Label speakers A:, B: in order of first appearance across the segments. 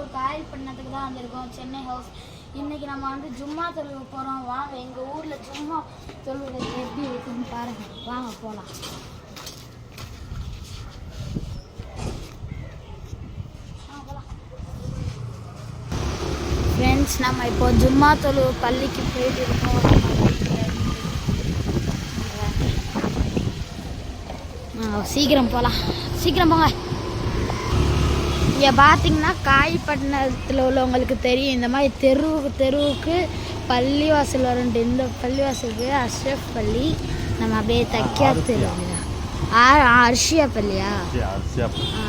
A: ஊர் காயல்பட்டினத்துக்கு தான் வந்திருக்கோம், சென்னை ஹவுஸ். இன்றைக்கி நம்ம வந்து ஜும்மா தொழுக போகிறோம். வாங்க எங்கள் ஊரில் ஜும்மா தொழுவது எப்படி இருக்குன்னு பாருங்கள். வாங்க போகலாம். ஃப்ரெண்ட்ஸ், நம்ம இப்போ ஜும்மா தொழுவ பள்ளிக்கு போயிட்டு இருக்கோம். சீக்கிரம் போகலாம், சீக்கிரம் போங்க. இங்கே பார்த்தீங்கன்னா காயல்பட்டினத்தில் உள்ளவங்களுக்கு தெரியும், இந்த மாதிரி தெருவுக்கு பள்ளிவாசல் வரும். இந்த பள்ளிவாசலுக்கு அஷ்ரஃப் பள்ளி. நம்ம அப்படியே தைக்கா தெரு அர்ஷியா பள்ளியா,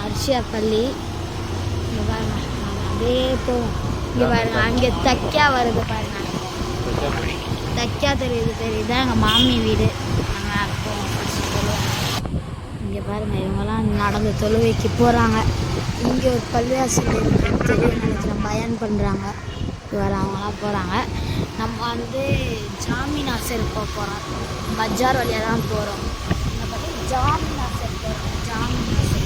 A: அர்ஷியா பள்ளி. இங்கே பாருங்க, நம்ம அப்படியே போவோம். இங்கே பாருங்க, அங்கே தைக்கா வருது பாருங்க, தைக்கா தெரியுது. எங்கள் மாமி வீடு. நாங்கள் போவோம் ஃபஸ்ட்டு சொல்லுவோம். இங்கே பாருங்கள், இவங்கெல்லாம் நடந்து தொழுவைக்கு போகிறாங்க. இங்கே ஒரு பள்ளிவாசல் தெரியும் நினைக்கிறேன், பயன் பண்ணுறாங்க. இவர் அவங்களாம் போகிறாங்க. நம்ம வந்து ஜாமி நாசர் போகிறோம். பஜார் வழியாக தான் போகிறோம். இந்த பற்றி ஜாமி நாசர் போகிறோம். ஜாமி நாசர்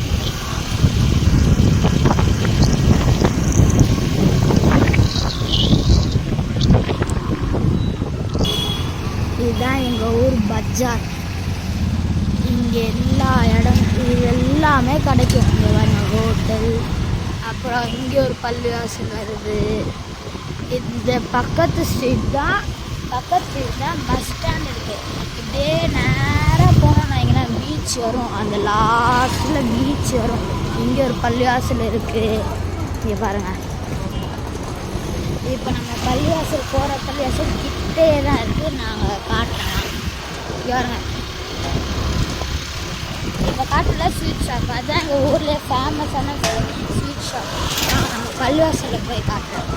A: இதுதான் எங்கள் ஊர் பஜார். இங்கே எல்லா இடம் இது எல்லாமே கிடைக்கும். இங்கே வர ஹோட்டல், அப்புறம் இங்கே ஒரு பள்ளிவாசல் வருது. இந்த பக்கத்து ஸ்ட்ரீட் தான் பஸ் ஸ்டாண்ட் இருக்குது. இப்படியே நேராக போனோம்னா எங்கன்னா பீச் வரும். அந்த லாஸ்ட்டில் பீச் வரும். இங்கே ஒரு பள்ளிவாசல் இருக்குது. இங்கே பாருங்கள், இப்போ நம்ம பள்ளிவாசல் போகிற பள்ளிவாசல் கிட்டே தான் இருக்குது. நாங்கள் காட்டலாம். பாருங்க, இப்போ காட்டில் ஸ்வீட் ஷாப், அதுதான் எங்கள் ஊர்லேயே ஃபேமஸான ஸ்வீட் ஷாப். நம்ம பள்ளிவாசலில் போய் காட்டுறோம்.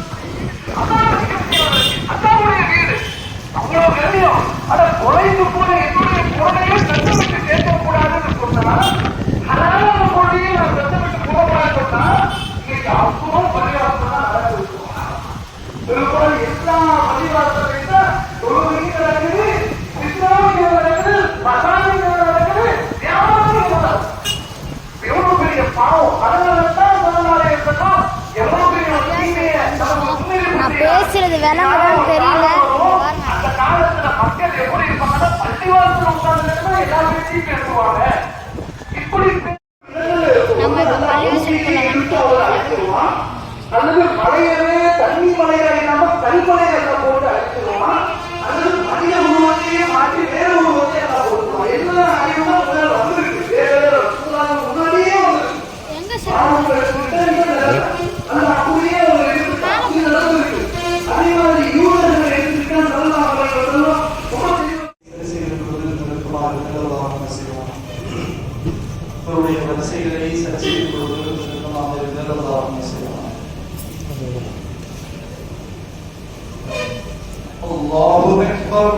A: நான் பேசுறது விளங்குதான் தெரியல. நம்ம இப்போ பள்ளிவாசலுக்குள்ள அல்லது மலையவே தண்ணி மலையா இல்லாம கல்மலையில போட்டு அடிச்சிருவோம். அல்லது மனித உருவத்தையே மாற்றி வேறு உருவத்தை கொடுத்துருவோம். எல்லா அறிவுதான் முதல்ல வந்துருக்கு. வேற முன்னாடியே வந்துருக்கு. அந்த அப்படியே ஒரு இருக்கு. அதே மாதிரி யூதர்கள் எடுத்துக்கிட்டா நல்லா அவருடைய வரிசைகளை சரி செய்து கொள்வதற்கு செய்வார். அல்லாஹு அக்பர்.